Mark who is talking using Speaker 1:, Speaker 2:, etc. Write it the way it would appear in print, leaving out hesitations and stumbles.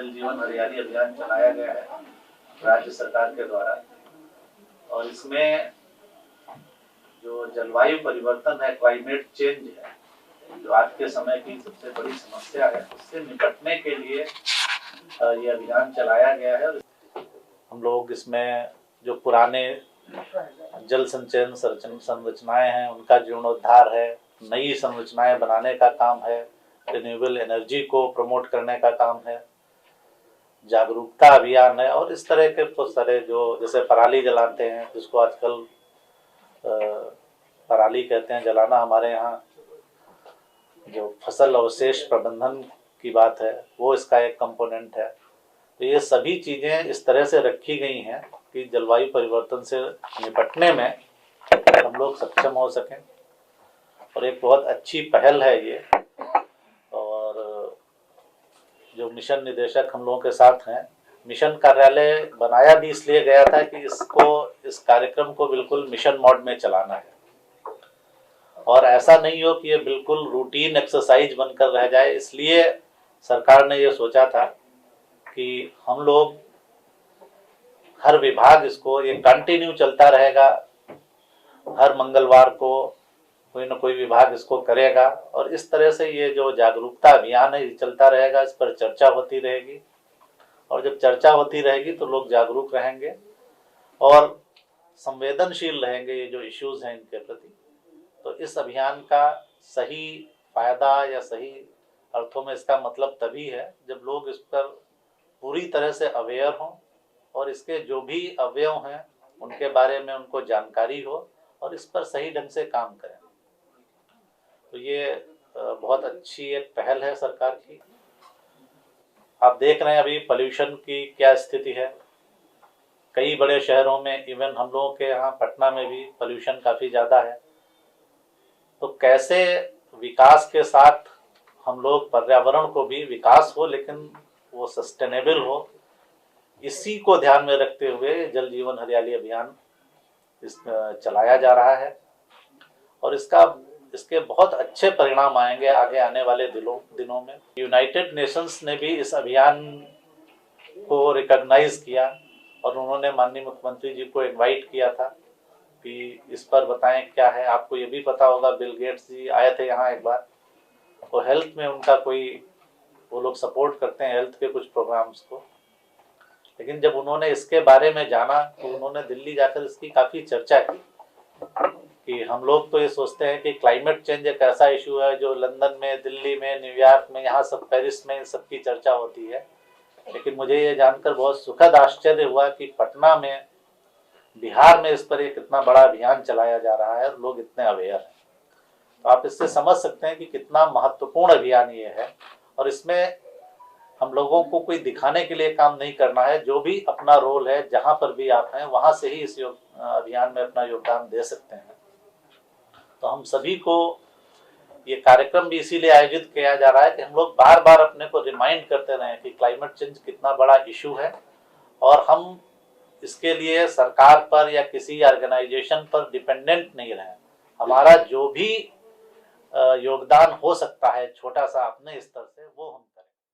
Speaker 1: जल जीवन हरियाली अभियान चलाया गया है राज्य सरकार के द्वारा। और इसमें जो जलवायु परिवर्तन है, क्लाइमेट चेंज है, जो आज के समय की सबसे बड़ी समस्या है, उससे निपटने के लिए ये अभियान चलाया गया है। हम लोग इसमें जो पुराने जल संचयन संरचनाएं हैं उनका जीर्णोद्धार है, नई संरचनाएं बनाने का काम है, रिन्यूएबल एनर्जी को प्रमोट करने का काम है, जागरूकता अभियान है, और इस तरह के बहुत सारे जो जैसे पराली जलाते हैं, जिसको आजकल पराली कहते हैं जलाना, हमारे यहाँ जो फसल अवशेष प्रबंधन की बात है वो इसका एक कंपोनेंट है। तो ये सभी चीज़ें इस तरह से रखी गई हैं कि जलवायु परिवर्तन से निपटने में हम लोग सक्षम हो सकें, और एक बहुत अच्छी पहल है ये। और जो मिशन निदेशक हम लोगों के साथ हैं, मिशन कार्यालय बनाया भी इसलिए गया था कि इस कार्यक्रम को बिल्कुल मिशन मोड में चलाना है, और ऐसा नहीं हो कि ये बिल्कुल रूटीन एक्सरसाइज बनकर रह जाए। इसलिए सरकार ने ये सोचा था कि हम लोग हर विभाग इसको, ये कंटिन्यू चलता रहेगा, हर मंगलवार को कोई ना कोई विभाग इसको करेगा, और इस तरह से ये जो जागरूकता अभियान है ये चलता रहेगा, इस पर चर्चा होती रहेगी, और जब चर्चा होती रहेगी तो लोग जागरूक रहेंगे और संवेदनशील रहेंगे ये जो इश्यूज हैं इनके प्रति। तो इस अभियान का सही फायदा या सही अर्थों में इसका मतलब तभी है जब लोग इस पर पूरी तरह से अवेयर हों, और इसके जो भी अवयव हैं उनके बारे में उनको जानकारी हो, और इस पर सही ढंग से काम करें। तो ये बहुत अच्छी एक पहल है सरकार की। आप देख रहे हैं अभी पोल्यूशन की क्या स्थिति है, कई बड़े शहरों में, इवन हम लोगों के यहाँ पटना में भी पोल्यूशन काफ़ी ज़्यादा है। तो कैसे विकास के साथ हम लोग पर्यावरण को भी, विकास हो लेकिन वो सस्टेनेबल हो, इसी को ध्यान में रखते हुए जल जीवन हरियाली अभियान चलाया जा रहा है, और इसके बहुत अच्छे परिणाम आएंगे आगे आने वाले दिनों में। यूनाइटेड नेशंस ने भी इस अभियान को रिकॉग्नाइज किया, और उन्होंने माननीय मुख्यमंत्री जी को इनवाइट किया था कि इस पर बताएं क्या है। आपको ये भी पता होगा बिल गेट्स जी आए थे यहाँ एक बार, तो हेल्थ में उनका वो लोग सपोर्ट करते हैं हेल्थ के कुछ प्रोग्राम्स को, लेकिन जब उन्होंने इसके बारे में जाना तो उन्होंने दिल्ली जाकर इसकी काफ़ी चर्चा की कि हम लोग तो ये सोचते हैं कि क्लाइमेट चेंज एक ऐसा इशू है जो लंदन में, दिल्ली में, न्यूयॉर्क में, यहाँ सब, पेरिस में इन सब की चर्चा होती है, लेकिन मुझे ये जानकर बहुत सुखद आश्चर्य हुआ कि पटना में, बिहार में इस पर एक इतना बड़ा अभियान चलाया जा रहा है और लोग इतने अवेयर हैं। तो आप इससे समझ सकते हैं कि कितना महत्वपूर्ण अभियान ये है, और इसमें हम लोगों को कोई दिखाने के लिए काम नहीं करना है, जो भी अपना रोल है जहाँ पर भी आप हैं वहाँ से ही इस अभियान में अपना योगदान दे सकते हैं। तो हम सभी को ये कार्यक्रम भी इसीलिए आयोजित किया जा रहा है कि हम लोग बार बार अपने को रिमाइंड करते रहें कि क्लाइमेट चेंज कितना बड़ा इशू है, और हम इसके लिए सरकार पर या किसी ऑर्गेनाइजेशन पर डिपेंडेंट नहीं रहें। हमारा जो भी योगदान हो सकता है छोटा सा अपने स्तर से, वो हम